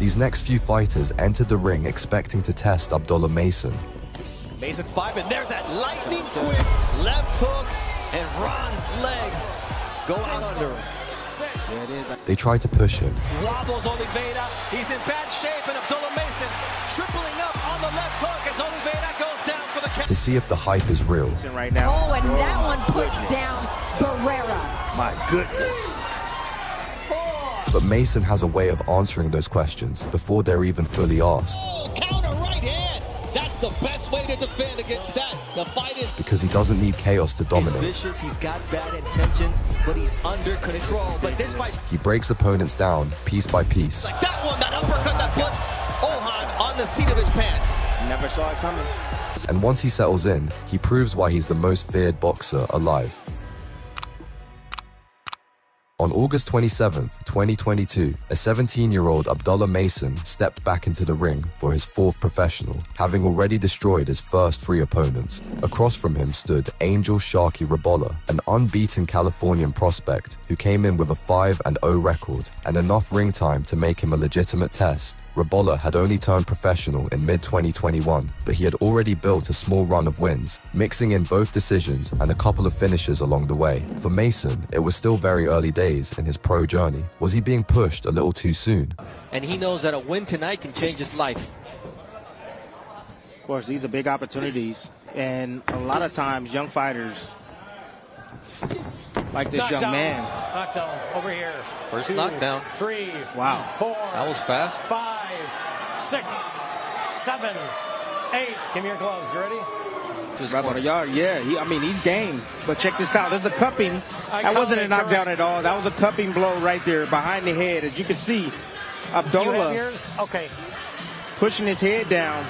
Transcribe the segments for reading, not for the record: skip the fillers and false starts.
These next few fighters entered the ring expecting to test Abdullah Mason. Mason 5, and there's that lightning quick left hook, and Ron's legs go out under him. Yeah, it is. They tried to push him. Wobbles Oliveira. He's in bad shape, and Abdullah Mason tripling up on the left hook as Oliveira goes down for the count. To see if the hype is real. Right now. Oh, and that one puts down Barrera. My goodness. But Mason has a way of answering those questions before they're even fully asked. Oh, counter right hand. That's the best way to defend against that. The fight is Because he doesn't need chaos to dominate. He's vicious. He's got bad intentions, but he's under control. But this fight, He breaks opponents down piece by piece. like that one, that uppercut that puts Ohan on the seat of his pants. Never saw it coming. And once he settles in, he proves why he's the most feared boxer alive. On August 27th, 2022, a 17-year-old Abdullah Mason stepped back into the ring for his fourth professional, having already destroyed his first three opponents. Across from him stood Angel Sharky Rabola, an unbeaten Californian prospect who came in with a 5-0 record and enough ring time to make him a legitimate test. Rabola had only turned professional in mid-2021, but he had already built a small run of wins, mixing in both decisions and a couple of finishes along the way. For Mason, it was still very early days in his pro journey. Was he being pushed a little too soon? And he knows that a win tonight can change his life. Of course, these are big opportunities. And a lot of times, young fighters, like this young man. Knockdown over here. First 2, knockdown. 3, Wow. 4. That was fast. 5, 6, 7, 8. Give me your gloves. You ready? Right on the yard, yeah. He's game. But check this out. There's a cupping. That wasn't a knockdown at all. That was a cupping blow right there behind the head. As you can see, You have Abdullah yours? Okay. pushing his head down.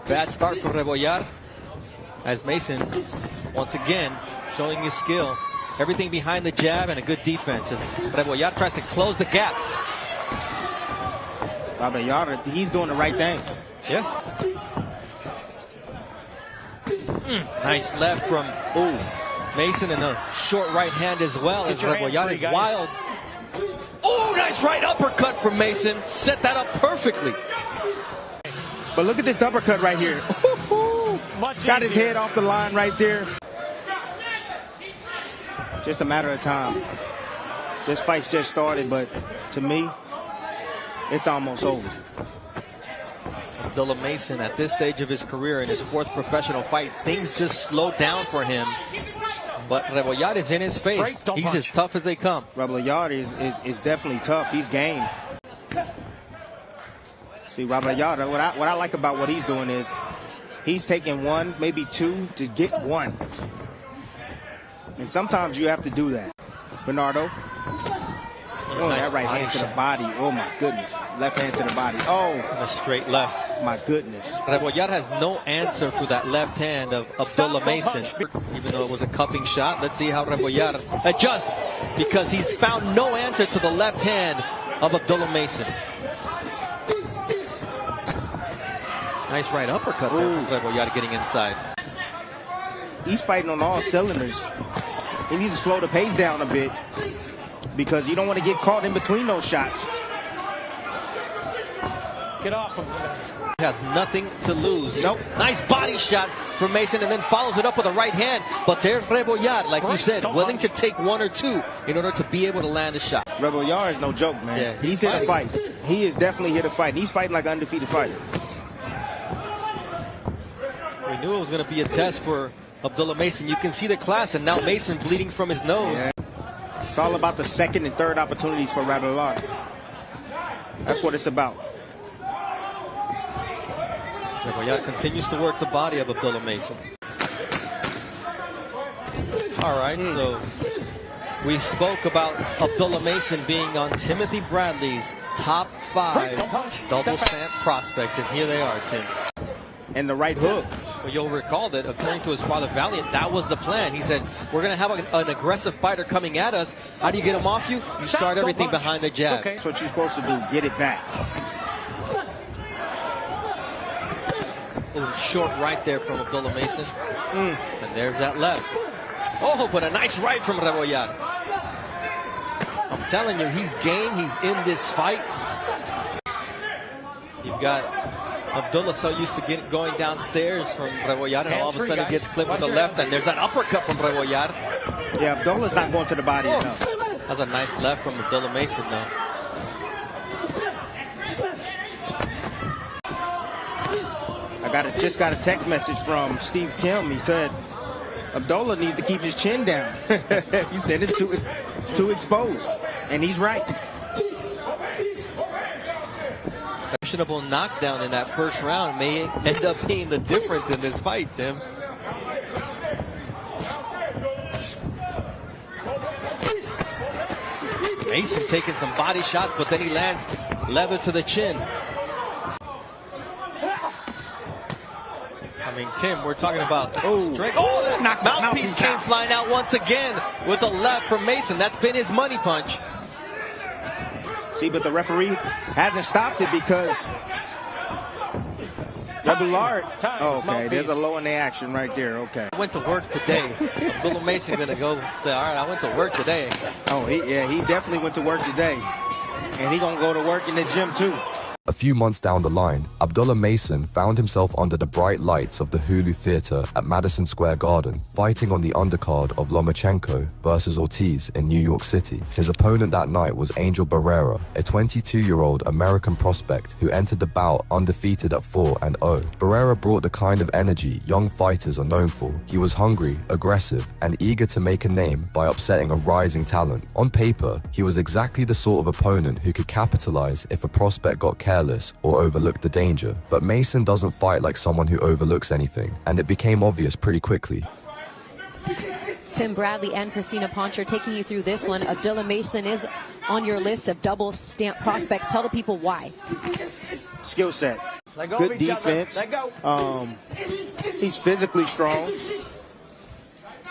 Bad start for Rebollar, as Mason, once again, showing his skill. Everything behind the jab and a good defense. As Rebollar tries to close the gap. Abdullah, he's doing the right thing. Yeah. Nice left from Mason, and a short right hand as well. As your hands Rebollar free, is guys. wild. Oh, nice right uppercut from Mason. Set that up perfectly. But look at this uppercut right here. Much Got his easier. head off the line right there. Just a matter of time. This fight's just started, but to me, it's almost over. Abdullah Mason, at this stage of his career, in his fourth professional fight, things just slowed down for him. But Rebollar is in his face. Break, don't He's punch. as tough as they come. Rebollar is definitely tough. He's game. See, Rebollar, what I like about what he's doing is he's taking one, maybe two to get one. And sometimes you have to do that. Bernardo. Oh, Nice that right hand to the body. Oh, my goodness. Left hand to the body. Oh, And a straight left. my goodness. Rebollar has no answer for that left hand of Abdullah Mason. Even though it was a cupping shot, let's see how Rebollar adjusts, because he's found no answer to the left hand of Abdullah Mason. Nice right uppercut there from Rebollar getting inside. He's fighting on all cylinders. He needs to slow the pace down a bit because you don't want to get caught in between those shots. Get off him. He has nothing to lose. Nope. Nice body shot from Mason, and then follows it up with a right hand. But there's Rebollar, like you said, willing to take one or two in order to be able to land a shot. Rebollar is no joke, man. Yeah, he's here to fight. He is definitely here to fight. He's fighting like an undefeated fighter. We knew it was going to be a test for Abdullah Mason. You can see the class, and now Mason bleeding from his nose. Yeah. It's all about the second and third opportunities for Rebollar. That's what it's about. Rebollar continues to work the body of Abdullah Mason. All right, so we spoke about Abdullah Mason being on Timothy Bradley's top 5 double stamp prospects, and here they are, Tim. And the right hook. Well, you'll recall that, according to his father Valiant, that was the plan. He said, we're going to have an aggressive fighter coming at us. How do you get him off you? You start everything behind the jab. Okay. That's what you're supposed to do. Get it back. Ooh, short right there from Abdullah Mason. And there's that left. Oh, but a nice right from Rebollar. telling you, he's game. He's in this fight. You've got Abdullah so used to going downstairs from Rebollar, and all of a sudden he gets clipped with the left, and there's an uppercut from Rebollar. Yeah, Abdullah's not going to the body enough. That's a nice left from Abdullah Mason, though. Just got a text message from Steve Kim. He said Abdullah needs to keep his chin down. He said it's too exposed, and he's right. Questionable knockdown in that first round may end up being the difference in this fight, Tim. Mason taking some body shots, but then he lands leather to the chin. I mean, Tim, we're talking about strength. Oh, that mouthpiece came flying out once again with a left from Mason. That's been his money punch. See, but the referee hasn't stopped it because Rebollar. Okay, there's a low in the action right there. Okay. I went to work today. Abdullah Mason gonna go say, all right, I went to work today. Oh, he definitely went to work today, and he gonna go to work in the gym too. A few months down the line, Abdullah Mason found himself under the bright lights of the Hulu Theater at Madison Square Garden, fighting on the undercard of Lomachenko versus Ortiz in New York City. His opponent that night was Angel Barrera, a 22-year-old American prospect who entered the bout undefeated at 4-0. Barrera brought the kind of energy young fighters are known for. He was hungry, aggressive, and eager to make a name by upsetting a rising talent. On paper, he was exactly the sort of opponent who could capitalize if a prospect got careless or overlooked the danger. But Mason doesn't fight like someone who overlooks anything, and it became obvious pretty quickly. Tim Bradley and Christina Poncher taking you through this one. Abdullah Mason is on your list of double stamp prospects. Tell the people why. Skill set, good defense. He's physically strong,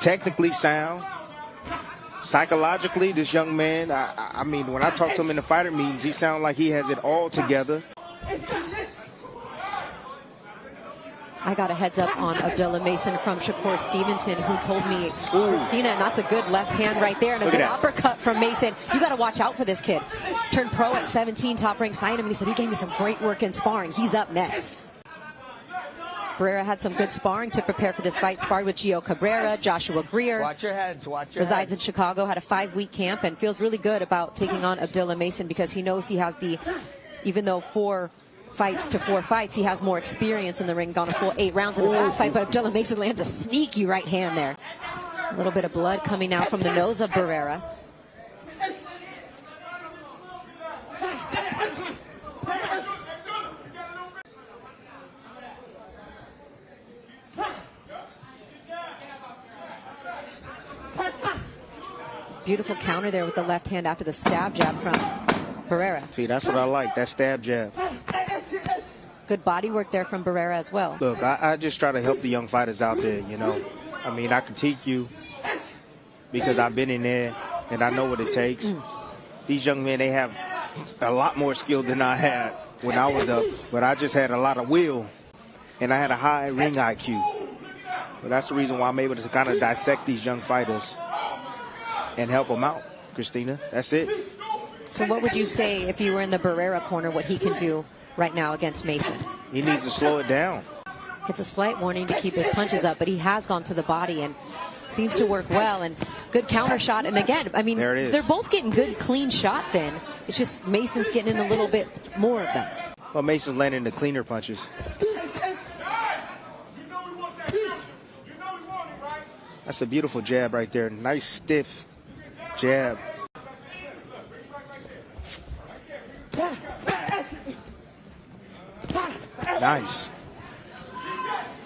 technically sound. Psychologically, this young man, I mean, when I talk to him in the fighter meetings, he sounds like he has it all together. I got a heads up on Abdullah Mason from Shakur Stevenson, who told me, Christina, and that's a good left hand right there, and a good uppercut from Mason. You got to watch out for this kid. Turned pro at 17, top rank, signed him, and he said he gave me some great work in sparring. He's up next. Barrera had some good sparring to prepare for this fight. Sparred with Gio Cabrera, Joshua Greer. Watch your heads, Resides in Chicago, had a 5-week camp, and feels really good about taking on Abdullah Mason because he knows he has even though 4 fights to 4 fights, he has more experience in the ring, gone a full 8 rounds in his last fight, but Abdullah Mason lands a sneaky right hand there. A little bit of blood coming out from the nose of Barrera. Beautiful counter there with the left hand after the stab jab from Barrera. See, that's what I like, that stab jab. Good body work there from Barrera as well. Look, I just try to help the young fighters out there, you know. I mean, I critique you because I've been in there and I know what it takes. These young men, they have a lot more skill than I had when I was up, but I just had a lot of will and I had a high ring IQ. But that's the reason why I'm able to kind of dissect these young fighters and help them out, Christina. That's it. So what would you say if you were in the Barrera corner, what he can do right now against Mason? He needs to slow it down. Gets a slight warning to keep his punches up, but he has gone to the body and seems to work well. And good counter shot. And again, I mean, they're both getting good, clean shots in. It's just Mason's getting in a little bit more of them. Well, Mason's landing the cleaner punches. That's a beautiful jab right there. Nice, stiff jab. Nice.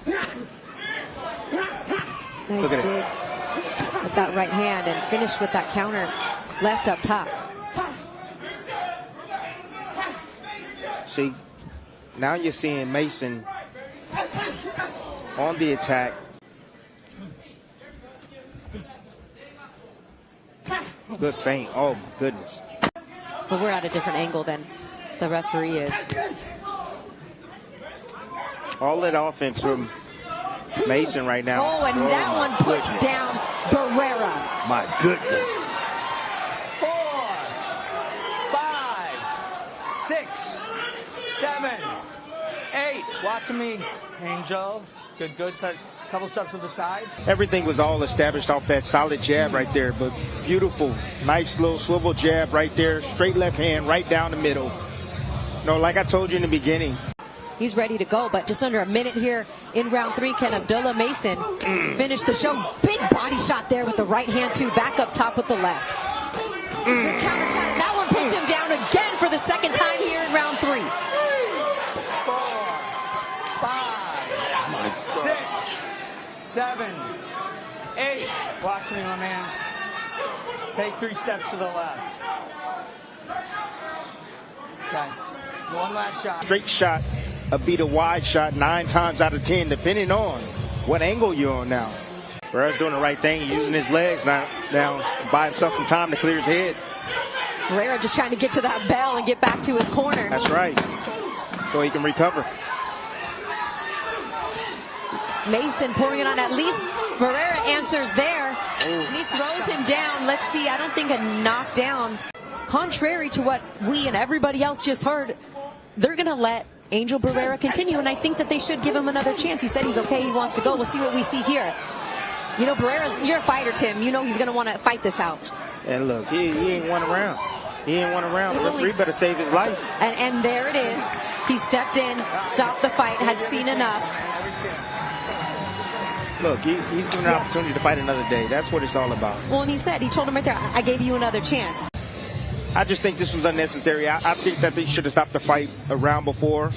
Nice Look at dig with that right hand and finished with that counter left up top. See, now you're seeing Mason on the attack. Good feint. Oh, my goodness. But we're at a different angle than the referee is. All that offense from Mason right now. Oh, and that one puts down Barrera. My goodness. 6, 7, 8. Watch me, Angel. Good, good. Couple steps to the side. Everything was all established off that solid jab right there, but beautiful, nice little swivel jab right there, straight left hand right down the middle. Like I told you in the beginning. He's ready to go, but just under a minute here in round 3. Can Abdullah Mason finish the show? Big body shot there with the right hand, too. Back up top with the left. Good counter shot. That one puts him down again for the second time here in round 3. 4, 5, 6, 7, 8. Watch me, my man. Take 3 steps to the left. Okay. One last shot. Straight shot, beat a wide shot 9 times out of 10, depending on what angle you're on now. Barrera's doing the right thing, using his legs now buy himself some time to clear his head. Barrera just trying to get to that bell and get back to his corner. That's right, so he can recover. Mason pouring it on. At least Barrera answers there. He throws him down. Let's see, I don't think a knockdown. Contrary to what we and everybody else just heard, they're going to let Angel Barrera continue, and I think that they should give him another chance. He said he's okay, he wants to go. We'll see what we see here. You know, Barrera's, you're a fighter, Tim. You know he's going to want to fight this out. And look, he ain't won a round. He ain't won a round. The referee better save his life. And there it is. He stepped in, stopped the fight, had seen enough. Look, he's given an opportunity to fight another day. That's what it's all about. Well, and he told him right there, I gave you another chance. I just think this was unnecessary. I think that they should have stopped the fight a round before,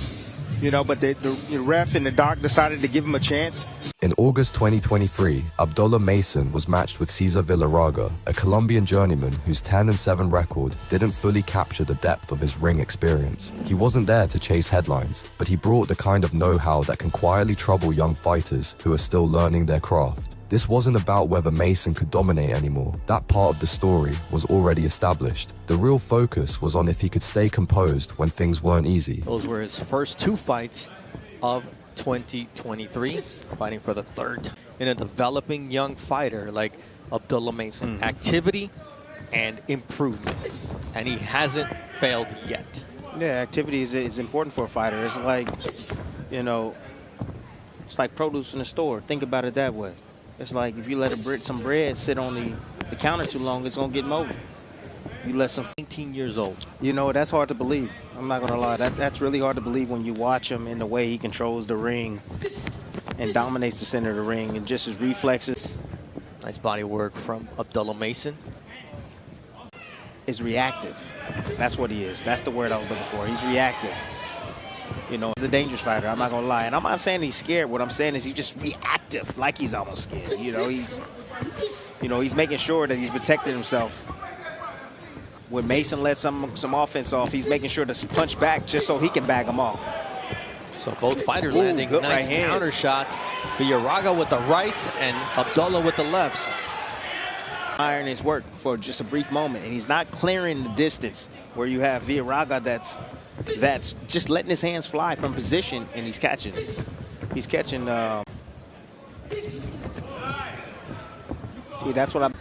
but the ref and the doc decided to give him a chance. In August 2023, Abdullah Mason was matched with Cesar Villarraga, a Colombian journeyman whose 10-7 record didn't fully capture the depth of his ring experience. He wasn't there to chase headlines, but he brought the kind of know-how that can quietly trouble young fighters who are still learning their craft. This wasn't about whether Mason could dominate anymore. That part of the story was already established. The real focus was on if he could stay composed when things weren't easy. Those were his first 2 fights of 2023, fighting for the 3rd time. In a developing young fighter like Abdullah Mason, activity and improvement, and he hasn't failed yet. Yeah, activity is important for a fighter. It's like, it's like produce in the store. Think about it that way. It's like if you let some bread sit on the counter too long, it's gonna get moldy. You let some 19 years old. That's hard to believe. I'm not gonna lie. That's really hard to believe when you watch him in the way he controls the ring and dominates the center of the ring, and just his reflexes. Nice body work from Abdullah Mason. Is reactive. That's what he is. That's the word I was looking for. He's reactive. He's a dangerous fighter. I'm not gonna lie. And I'm not saying he's scared. What I'm saying is he's just reactive, like he's almost scared. He's making sure that he's protecting himself. When Mason lets some offense off, he's making sure to punch back just so he can bag him off. So both fighters landing nice counter shots. Villarraga with the rights and Abdullah with the lefts. Iron his work for just a brief moment, and he's not clearing the distance where you have Villarraga that's just letting his hands fly from position, and he's catching. He's catching. That's what I'm.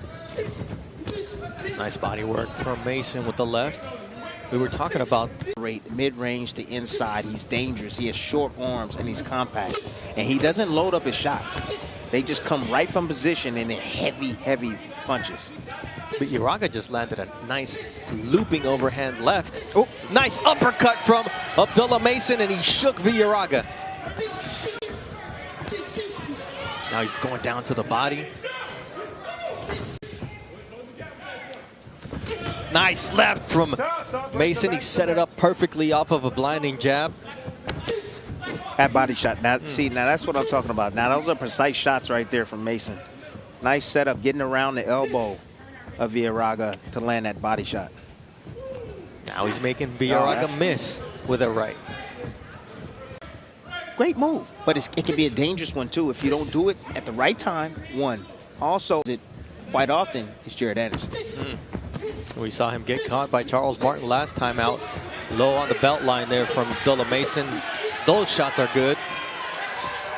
Nice body work from Mason with the left. We were talking about mid-range to inside. He's dangerous. He has short arms and he's compact. And he doesn't load up his shots. They just come right from position and they're heavy, heavy punches. But Villarraga just landed a nice looping overhand left. Oh, nice uppercut from Abdullah Mason, and he shook Villarraga. Now he's going down to the body. Nice left from Mason. He set it up perfectly off of a blinding jab. That body shot. Now, see, now that's what I'm talking about. Now, those are precise shots right there from Mason. Nice setup, getting around the elbow of Villarraga to land that body shot. Now he's making Villarraga miss with a right. Great move, but it can be a dangerous one, too, if you don't do it at the right time, one. Also, quite often, is Jared Anderson. We saw him get caught by Charles Martin last time out. Low on the belt line there from Abdullah Mason. Those shots are good.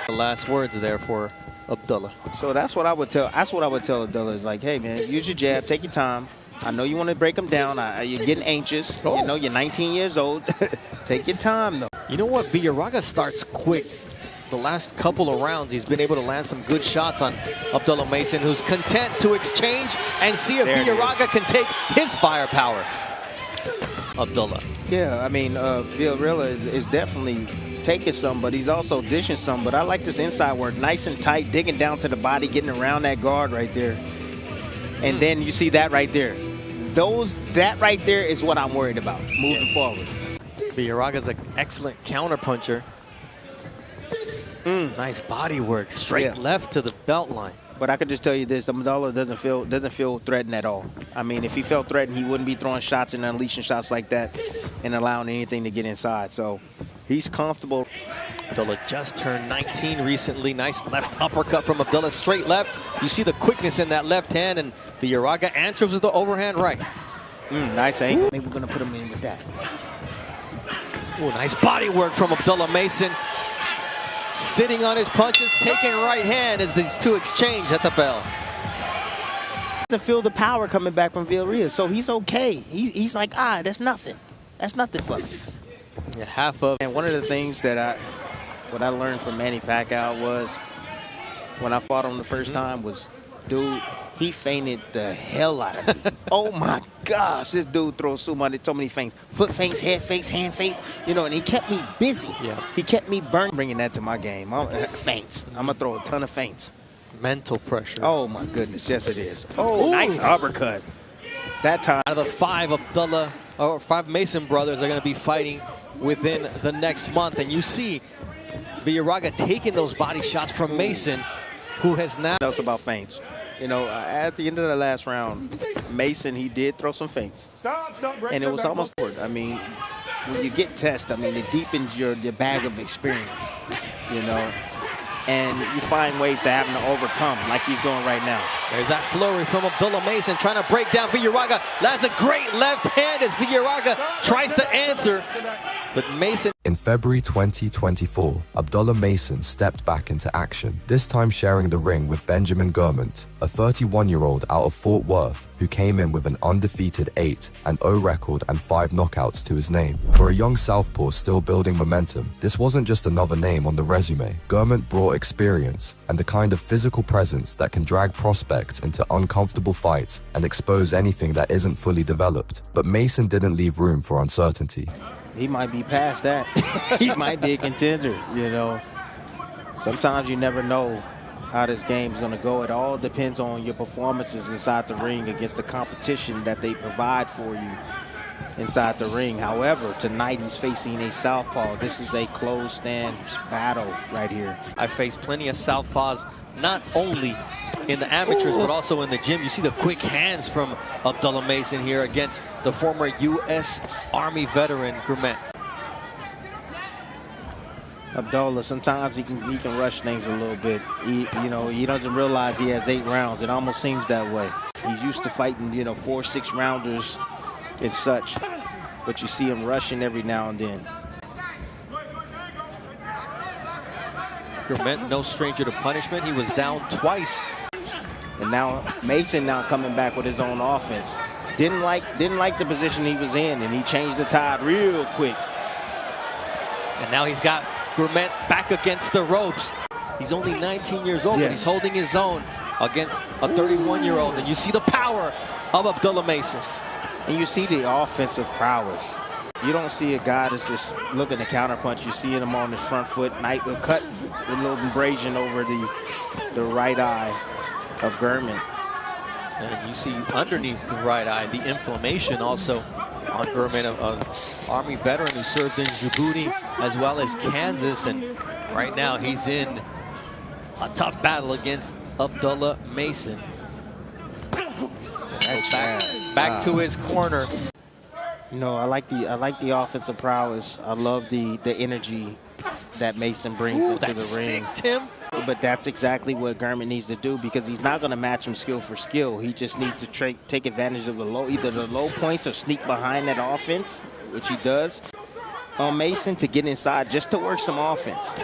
The last words there for Abdullah. So that's what I would tell. That's what I would tell Abdullah is like, hey man, use your jab, take your time, I know you want to break him down. You're getting anxious. Oh. You know, you're 19 years old. Take your time, though. You know what? Villarraga starts quick. The last couple of rounds, he's been able to land some good shots on Abdullah Mason, who's content to exchange and see if Villarraga can take his firepower. Abdullah. Yeah, I mean, Villarreal is definitely taking some, but he's also dishing some. But I like this inside work, nice and tight, digging down to the body, getting around that guard right there. And then you see that right there. That right there is what I'm worried about moving forward. Villarraga's an excellent counterpuncher. Nice body work, straight left to the belt line. But I could just tell you this: Abdullah doesn't feel threatened at all. I mean, if he felt threatened, he wouldn't be throwing shots and unleashing shots like that and allowing anything to get inside. So he's comfortable. Abdullah just turned 19 recently. Nice left uppercut from Abdullah, straight left. You see the quickness in that left hand, and Villarraga answers with the overhand right. Nice angle. Maybe we're gonna put him in with that. Ooh, nice body work from Abdullah Mason. Sitting on his punches, taking right hand as these two exchange at the bell. Doesn't feel the power coming back from Villarreal, so he's okay. He's like, that's nothing. That's nothing for me. Yeah, half of. And one of the things that what I learned from Manny Pacquiao was when I fought him the first time was, dude, he feinted the hell out of me. Oh my gosh, this dude throws so many feints. Foot feints, head feints, hand feints, you know, and he kept me busy. Yeah. He kept me bringing that to my game. Feints. I'm going to throw a ton of feints. Mental pressure. Oh my goodness, yes it is. Oh, nice uppercut. That time. Out of the five Mason brothers are going to be fighting within the next month. And you see Villarraga taking those body shots from Mason, who has now. Else about feints. You know, at the end of the last round, Mason, he did throw some feints. And it was almost, I mean, when you get tested, I mean, it deepens your bag of experience, you know, and you find ways to have him to overcome like he's doing right now. There's that flurry from Abdullah Mason trying to break down Villarraga. That's a great left hand as Villarraga tries to answer, but Mason. In February 2024, Abdullah Mason stepped back into action, this time sharing the ring with Benjamin Gurment, a 31-year-old out of Fort Worth who came in with an undefeated 8-0 record and 5 knockouts to his name. For a young southpaw still building momentum, this wasn't just another name on the resume. Gurment brought experience and the kind of physical presence that can drag prospects into uncomfortable fights and expose anything that isn't fully developed. But Mason didn't leave room for uncertainty. He might be past that. He might be a contender, you know. Sometimes you never know how this game is going to go. It all depends on your performances inside the ring against the competition that they provide for you inside the ring. However, tonight he's facing a southpaw. This is a closed stand battle right here. I faced plenty of southpaws, not only in the amateurs, but also in the gym. You see the quick hands from Abdullah Mason here against the former U.S. Army veteran, Gurment. Abdullah, sometimes he can rush things a little bit. He doesn't realize he has 8 rounds. It almost seems that way. He's used to fighting, 4 6-rounders and such, but you see him rushing every now and then. Gurment, no stranger to punishment. He was down twice. And now Mason coming back with his own offense. Didn't like the position he was in, and he changed the tide real quick. And now he's got Gurment back against the ropes. He's only 19 years old, but he's holding his own against a 31-year-old. And you see the power of Abdullah Mason. And you see the offensive prowess. You don't see a guy that's just looking to counterpunch. You see him on his front foot, cut with a little abrasion over the right eye of Gurment. And you see underneath the right eye, the inflammation also on Gurment, an Army veteran who served in Djibouti as well as Kansas. And right now he's in a tough battle against Abdullah Mason. Back to his corner. I like the offensive prowess. I love the energy that Mason brings into the ring. Tim. But that's exactly what Gurment needs to do, because he's not going to match him skill for skill. He just needs to take advantage of either the low points or sneak behind that offense, which he does on Mason, to get inside just to work some offense.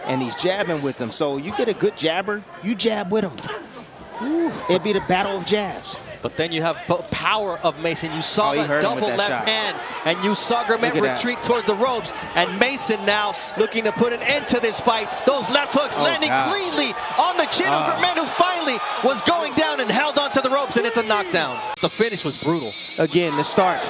And he's jabbing with him. So you get a good jabber, you jab with him. It'd be the battle of jabs. But then you have power of Mason. You saw he that hurt him with double that left shot. hand, and you saw Gourmet retreat towards the ropes. And Mason now looking to put an end to this fight. Those left hooks landing cleanly on the chin of Gourmet, who finally was going down and held onto the ropes, and it's a knockdown. The finish was brutal. Again, the start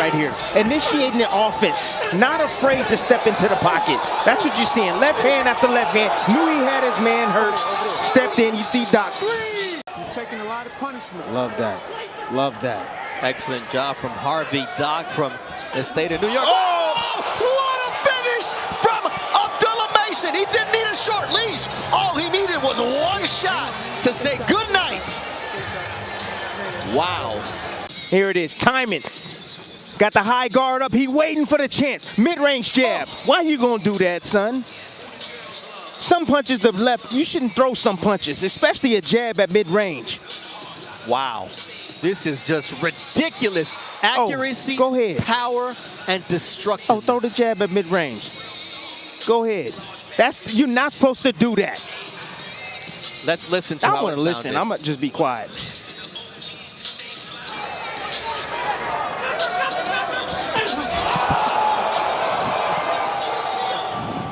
right here. Initiating the offense, not afraid to step into the pocket. That's what you're seeing. Left hand after left hand. Knew he had his man hurt. Stepped in. You see Doc. You're taking a lot of punishment. Love that. Love that. Excellent job from Harvey Doc from the state of New York. Oh, what a finish from Abdullah Mason. He didn't need a short leash. All he needed was one shot to say good night. Wow. Here it is. Timing. Got the high guard up. He waiting for the chance. Mid-range jab. Why you going to do that, son? Some punches to the left. You shouldn't throw some punches, especially a jab at mid-range. Wow. This is just ridiculous. Accuracy, go ahead. Power, and destruction. Oh, throw the jab at mid-range. Go ahead. You're not supposed to do that. Let's listen to I how want to listen. I'm going to just be quiet.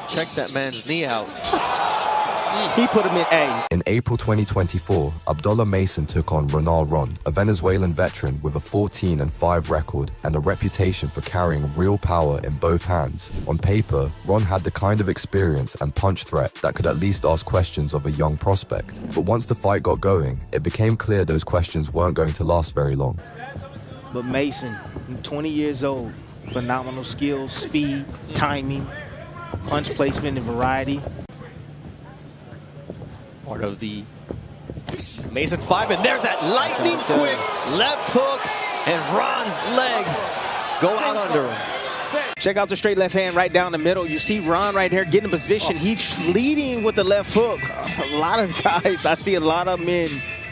Check that man's knee out. He put him in A. In April 2024, Abdullah Mason took on Ronald Ron, a Venezuelan veteran with a 14-5 record and a reputation for carrying real power in both hands. On paper, Ron had the kind of experience and punch threat that could at least ask questions of a young prospect. But once the fight got going, it became clear those questions weren't going to last very long. But Mason, 20 years old, phenomenal skills, speed, timing, punch placement, and variety. Part of the Mason 5, and there's that lightning quick left hook, and Ron's legs go out under him. Check out the straight left hand right down the middle. You see Ron right here getting in position. He's leading with the left hook. A lot of guys, I see a lot of men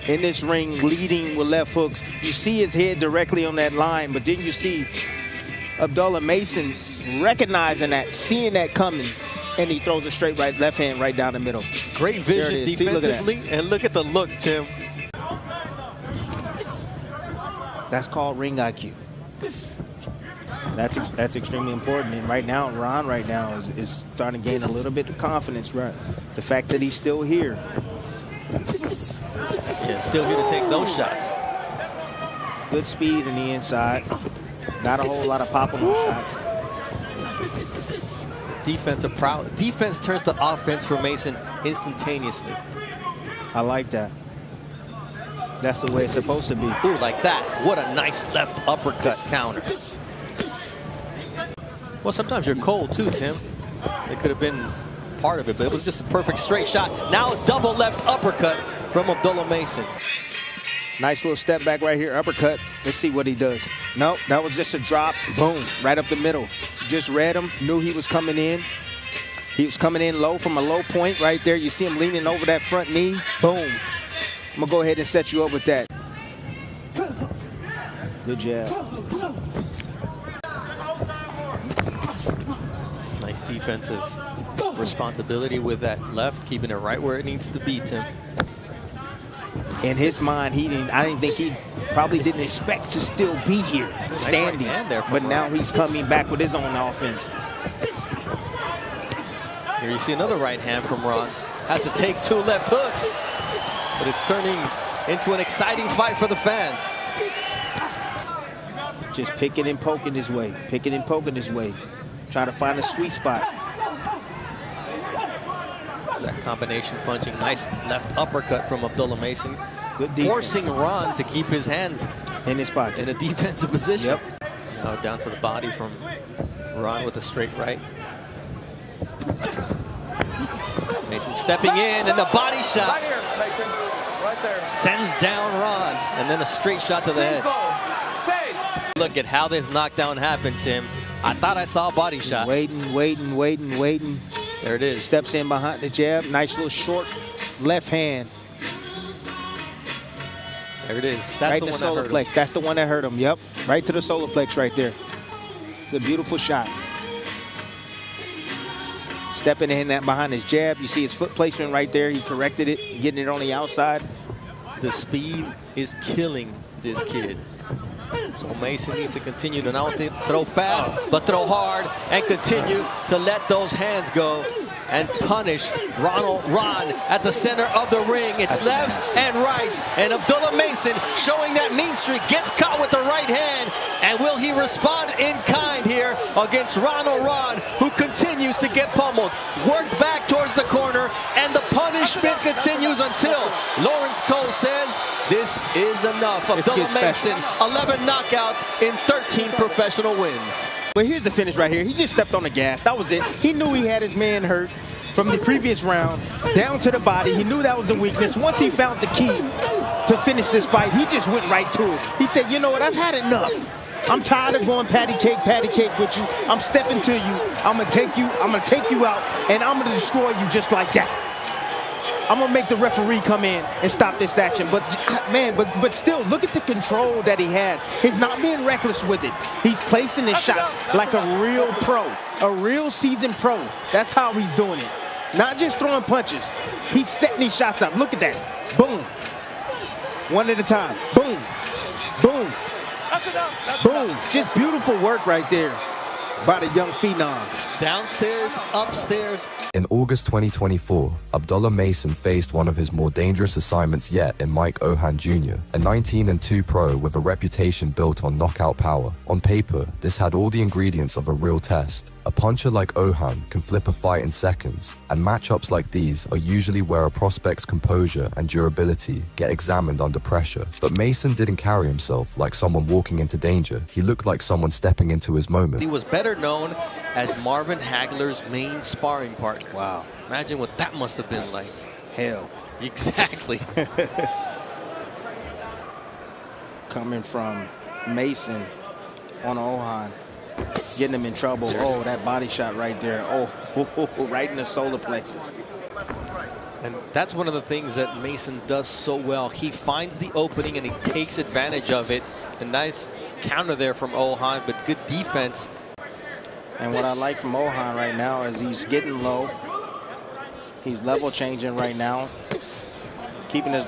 in this ring leading with left hooks. You see his head directly on that line, but then you see Abdullah Mason recognizing that, seeing that coming, and he throws a straight left hand right down the middle. Great vision defensively, and look at the look, Tim. That's called ring IQ. That's extremely important. And right now, Ron is starting to gain a little bit of confidence, right? The fact that he's still here. Yeah, still here to take those shots. Good speed in the inside. Not a whole lot of pop on those shots. Defense turns to offense for Mason instantaneously. I like that. That's the way it's supposed to be. Ooh, like that. What a nice left uppercut counter. Well, sometimes you're cold too, Tim. It could have been part of it, but it was just a perfect straight shot. Now a double left uppercut from Abdullah Mason. Nice little step back right here, uppercut. Let's see what he does. Nope, that was just a drop. Boom, right up the middle. Just read him, knew he was coming in. He was coming in low from a low point right there. You see him leaning over that front knee. Boom. I'm going to go ahead and set you up with that. Good jab. Nice defensive responsibility with that left, keeping it right where it needs to be, Tim. In his mind, I didn't think he probably didn't expect to still be here, standing. Nice right there, but now he's coming back with his own offense. Here you see another right hand from Ron. Has to take two left hooks, but it's turning into an exciting fight for the fans. Just picking and poking his way, picking and poking his way. Trying to find a sweet spot. That combination punching, nice left uppercut from Abdullah Mason. Good defense. Forcing Ron to keep his hands in his pocket. In a defensive position. Yep. Now down to the body from Ron with a straight right. Mason stepping in, and the body shot. Right here, Mason. Right there. Sends down Ron, and then a straight shot to the head. Look at how this knockdown happened, Tim. I thought I saw a body shot. Waiting. There it is. Steps in behind the jab. Nice little short left hand. There it is. That's right the in the one solar that hurt plex. him. That's the one that hurt him. Yep. Right to the solar plex right there. It's a beautiful shot. Stepping in that behind his jab. You see his foot placement right there. He corrected it, getting it on the outside. The speed is killing this kid. So Mason needs to continue to not throw fast, but throw hard and continue to let those hands go and punish Ron at the center of the ring. It's lefts and rights, and Abdullah Mason showing that mean streak, gets caught with the right hand, and will he respond in kind here against Ron, who continues to get pummeled? Work back towards the corner, and the punishment continues until Lawrence Cole says this is enough. Abdullah Mason, 11 knockouts in 13 professional wins. But here's the finish right here. He just stepped on the gas. That was it. He knew he had his man hurt from the previous round down to the body. He knew that was the weakness. Once he found the key to finish this fight, he just went right to it. He said, you know what, I've had enough. I'm tired of going patty cake with you. I'm stepping to you. I'm gonna take you out, and I'm gonna destroy you just like that. I'm gonna make the referee come in and stop this action. But man, but still, look at the control that he has. He's not being reckless with it. He's placing his shots like a real pro, a real seasoned pro. That's how he's doing it. Not just throwing punches. He's setting these shots up. Look at that. Boom. One at a time. Boom. Boom. Boom. Just beautiful work right there by the young phenom. Downstairs, upstairs. In August 2024, Abdullah Mason faced one of his more dangerous assignments yet in Mike Ohan Jr., a 19-2 pro with a reputation built on knockout power. On paper, this had all the ingredients of a real test. A puncher like Ohan can flip a fight in seconds, and matchups like these are usually where a prospect's composure and durability get examined under pressure. But Mason didn't carry himself like someone walking into danger. He looked like someone stepping into his moment. He was better known as Marvin Hagler's main sparring partner. Wow. Imagine what that must have been like. Hell. Exactly. Coming from Mason on Ohan, getting him in trouble. Oh, that body shot right there. Oh, right in the solar plexus. And that's one of the things that Mason does so well. He finds the opening and he takes advantage of it. A nice counter there from Ohan, but good defense. And what I like from Ohan right now is he's getting low. He's level changing right now, keeping his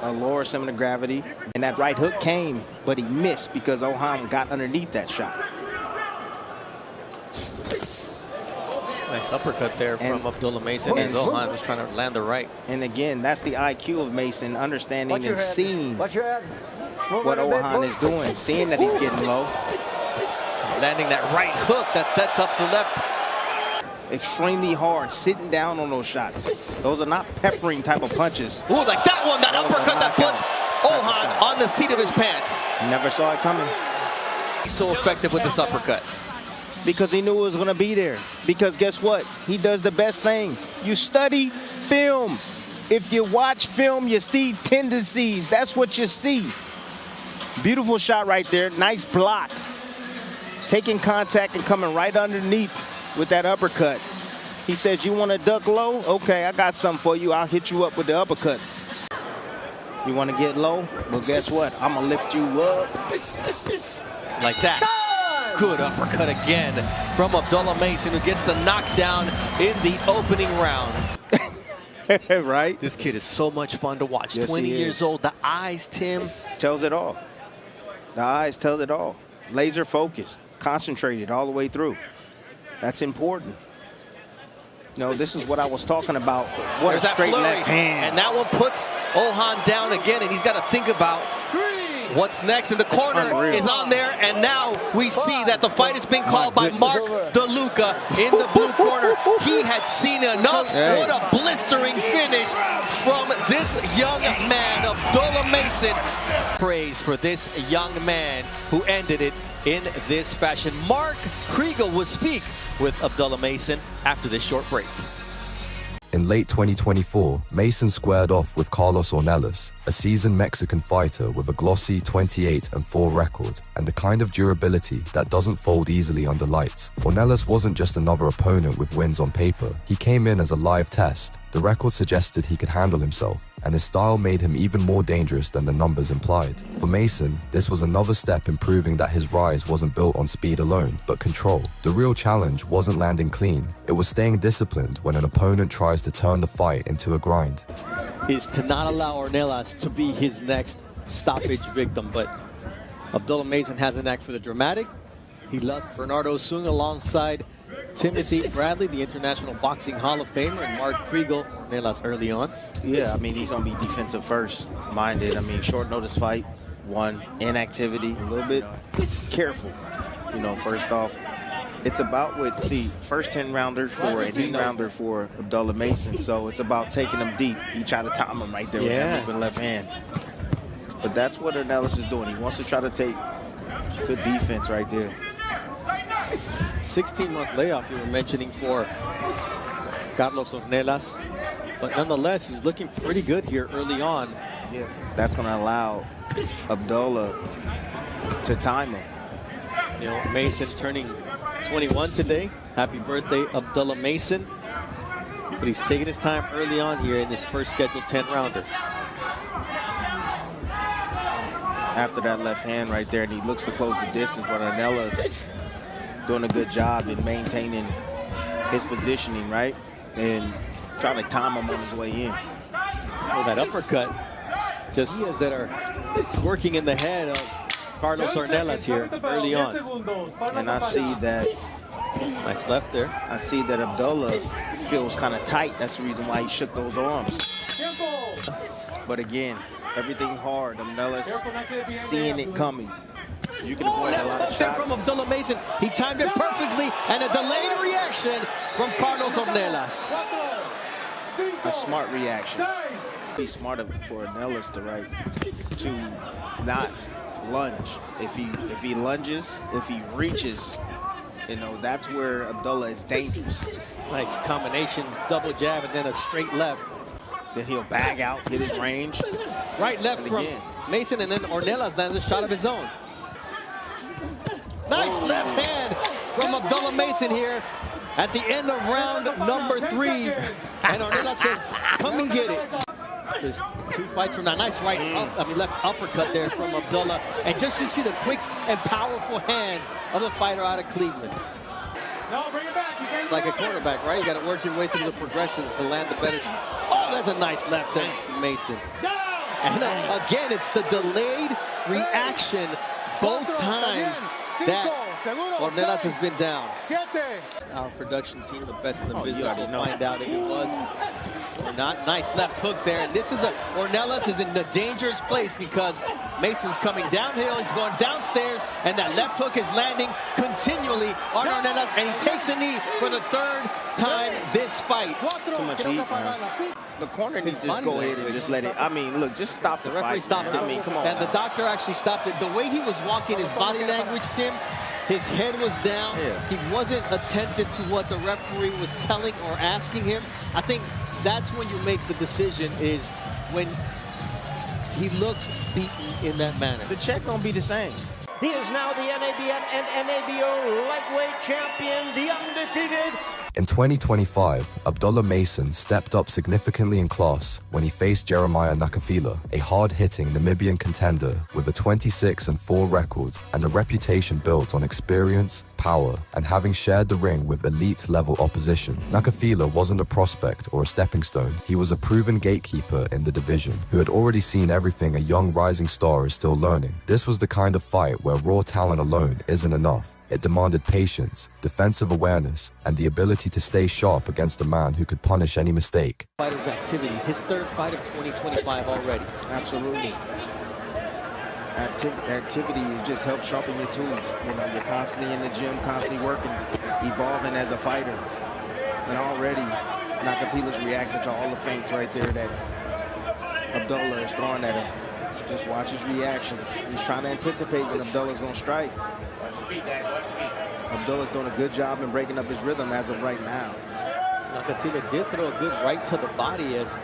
lower center of gravity. And that right hook came, but he missed because Ohan got underneath that shot. Nice uppercut there from Abdullah Mason, and Ohan was trying to land the right. And again, that's the IQ of Mason, understanding and seeing what Ohan is doing, seeing that he's getting low. Landing that right hook that sets up the left. Extremely hard, sitting down on those shots. Those are not peppering type of punches. Ooh, like that one, that uppercut that puts Ohan on the seat of his pants. Never saw it coming. He's so effective with this uppercut. Because he knew it was going to be there. Because guess what? He does the best thing. You study film. If you watch film, you see tendencies. That's what you see. Beautiful shot right there. Nice block. Taking contact and coming right underneath with that uppercut. He says, you want to duck low? Okay, I got something for you. I'll hit you up with the uppercut. You want to get low? Well, guess what? I'm going to lift you up. Like that. Good uppercut again from Abdullah Mason, who gets the knockdown in the opening round. Right? This kid is so much fun to watch. Yes, 20 years old. The eyes, Tim. Tells it all. The eyes tell it all. Laser focused, concentrated all the way through. That's important. You know, this is what I was talking about. What a straight left hand. And that one puts Ohan down again, and he's got to think about what's next. And the corner is on there, and now we see that the fight has been called by Mark DeLuca in the blue corner. He had seen enough. What a blistering finish from this young man, Abdullah Mason. Praise for this young man who ended it in this fashion. Mark Kriegel will speak with Abdullah Mason after this short break. In late 2024, Mason squared off with Carlos Ornelas, a seasoned Mexican fighter with a glossy 28-4 record and the kind of durability that doesn't fold easily under lights. Ornelas wasn't just another opponent with wins on paper. He came in as a live test. The record suggested he could handle himself, and his style made him even more dangerous than the numbers implied. For Mason, this was another step in proving that his rise wasn't built on speed alone, but control. The real challenge wasn't landing clean. It was staying disciplined when an opponent tries to turn the fight into a grind. Is to not allow Ornelas to be his next stoppage victim, but Abdullah Mason has an knack for the dramatic. He loves Bernardo Sung alongside Timothy Bradley, the International Boxing Hall of Famer, and Mark Kriegel, Ornelas early on. Yeah, I mean, he's going to be defensive first minded. I mean, short notice fight, one, inactivity, a little bit careful. You know, first off, it's about what, see, first 10 rounders for a 10 rounder for Abdullah Mason. So it's about taking him deep. He tried to time him right there with that open left hand. But that's what Ornelas is doing. He wants to try to take good defense right there. 16-month layoff you were mentioning for Carlos Ornelas. But nonetheless, he's looking pretty good here early on. Yeah, that's going to allow Abdullah to time him. You know, Mason turning 21 today. Happy birthday, Abdullah Mason. But he's taking his time early on here in this first scheduled 10-rounder. After that left hand right there, and he looks to close the distance, but Ornelas doing a good job in maintaining his positioning, right? And trying to time him on his way in. Oh, that uppercut. Just that are working in the head of Carlos Ornelas here early on. And I see that. Nice left there. I see that Abdullah feels kind of tight. That's the reason why he shook those arms. But again, everything hard. Ornelas seeing it coming. You can avoid a lot of shots. From Abdullah Mason. He timed it perfectly, and a delayed reaction from Carlos Ornelas. A smart reaction. Be smart for Ornelas to not lunge. If he lunges, if he reaches, you know, that's where Abdullah is dangerous. Nice combination, double jab, and then a straight left. Then he'll bag out, hit his range. Right, left from Mason, and then Ornelas lands a shot of his own. Nice left hand from Abdullah Mason here at the end of round number 3. And Ornelas says, come and get it. There's 2 fights from now. Nice left uppercut there from Abdullah. And just to see the quick and powerful hands of the fighter out of Cleveland. No, bring it back. It's like a quarterback, right? You got to work your way through the progressions to land the better shot. Oh, that's a nice left there from Mason. And again, it's the delayed reaction both times that Ornelas has been down. Our production team, the best in the business, will find out if it was or not. Nice left hook there. And this is Ornelas is in a dangerous place because Mason's coming downhill. He's going downstairs, and that left hook is landing continually on Ornelas, and he takes a knee for the 3rd time this fight. Too much heat, man. The corner needs to just go ahead and just let it. I mean, look, just stop the referee fight. Stopped it. I mean, come on. And the doctor actually stopped it. The way he was walking, his body language, Tim, his head was down. He wasn't attentive to what the referee was telling or asking him. I think that's when you make the decision, is when he looks beaten in that manner. The check gonna be the same. He is now the NABF and NABO lightweight champion, the undefeated. In 2025, Abdullah Mason stepped up significantly in class when he faced Jeremiah Nakafila, a hard-hitting Namibian contender with a 26-4 record and a reputation built on experience, power, and having shared the ring with elite-level opposition. Nakafila wasn't a prospect or a stepping stone. He was a proven gatekeeper in the division who had already seen everything a young rising star is still learning. This was the kind of fight where raw talent alone isn't enough. It demanded patience, defensive awareness, and the ability to stay sharp against a man who could punish any mistake. Fighter's activity, his 3rd fight of 2025 already. Absolutely. Activity just helps sharpen your tools. You know, you're constantly in the gym, constantly working, evolving as a fighter. And already, Nakatila's reacting to all the feints right there that Abdullah is throwing at him. Just watch his reactions. He's trying to anticipate when Abdullah's going to strike. Abdullah's doing a good job in breaking up his rhythm as of right now. Nakatila did throw a good right to the body as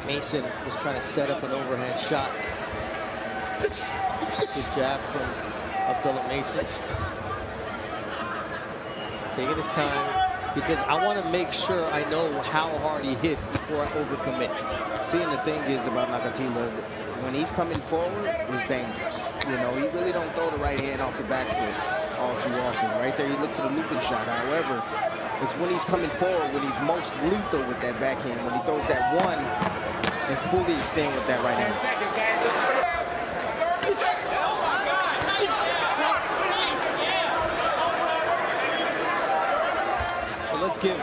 Mason was trying to set up an overhand shot. Good jab from Abdullah Mason. Taking his time. He said, I want to make sure I know how hard he hits before I overcommit. See, and the thing is about Nakatila, when he's coming forward, he's dangerous. You know, he really don't throw the right hand off the back foot all too often. Right there, he looked for the looping shot. However, it's when he's coming forward when he's most lethal with that backhand, when he throws that one and fully extend with that right hand. let's give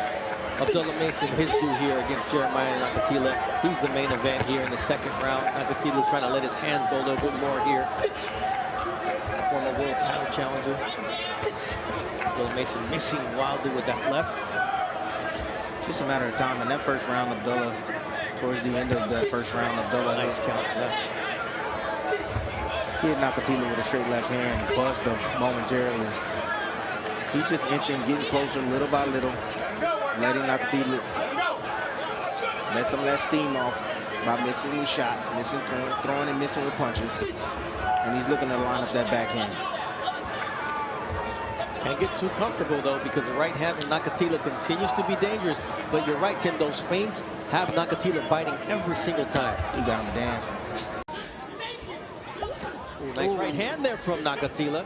Abdullah Mason his due here against Jeremiah Nakathila. He's the main event here in the second round. Nakathila trying to let his hands go a little bit more here. Former world title challenger. Abdullah Mason missing wildly with that left. Just a matter of time. In that first round, Abdullah, towards the end of the first round, Abdullah, Nice count left. he hit Nakathila with a straight left hand, buzzed him momentarily. He's just inching, getting closer little by little, letting Nakathila let some of that steam off by missing with shots, throwing and missing with punches. And he's looking to line up that backhand. Can't get too comfortable, though, because the right hand of Nakathila continues to be dangerous. But you're right, Tim, those feints have Nakathila biting every single time. He got him dancing. Ooh, nice right hand there from Nakathila.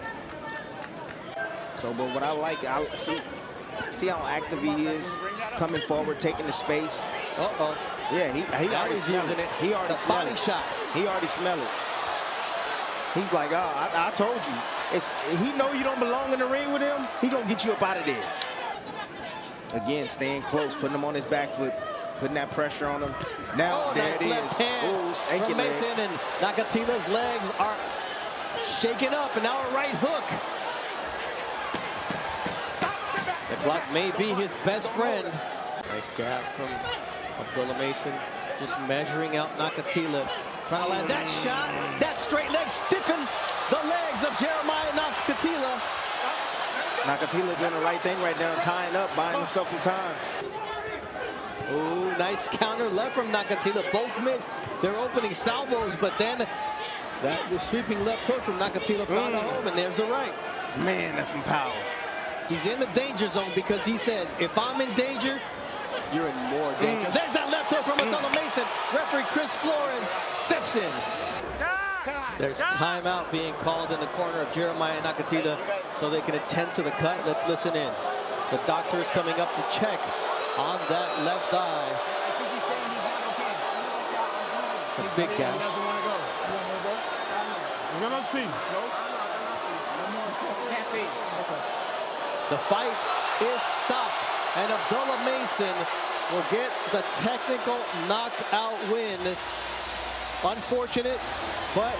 So, but what I like, I see how active he is, coming forward, taking the space. Uh-oh. Yeah, he already he's smelled using it. it. He already The smelled body it. shot. He already smelled it. He's like, oh, I told you. He know you don't belong in the ring with him. He gonna get you up out of there. Again, staying close, putting him on his back foot, putting that pressure on him. Now, there nice it is. left hand Ooh, stanky from legs. Mason, and Nakathila's legs are shaking up, and now a right hook. The block may be his best friend. Nice jab from Abdullah Mason, just measuring out Nakathila. Trying to land that shot. That straight leg stiffened the legs of Jeremiah Nakathila. Nakathila doing the right thing right now, tying up, buying himself some time. Ooh, nice counter left from Nakathila. Both missed their opening salvos, but then that was sweeping left hook from Nakathila found a home, and there's a right. Man, that's some power. He's in the danger zone because he says, if I'm in danger, you're in more danger. There's that left hook from Abdullah Mason. Referee Chris Flores steps in. There's timeout being called in the corner of Jeremiah Nakathila so they can attend to the cut. Let's listen in. The doctor is coming up to check on that left eye. It's a big gash. The fight is stopped, and Abdullah Mason will get the technical knockout win. Unfortunate, but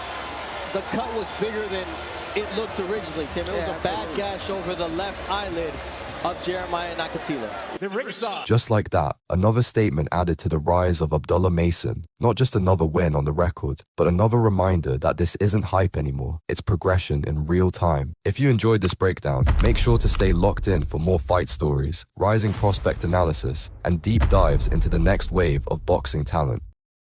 the cut was bigger than it looked originally, Tim. It was a bad gash over the left eyelid of Jeremiah Nakathila. Just like that, another statement added to the rise of Abdullah Mason. Not just another win on the record, but another reminder that this isn't hype anymore. It's progression in real time. If you enjoyed this breakdown, make sure to stay locked in for more fight stories, rising prospect analysis, and deep dives into the next wave of boxing talent.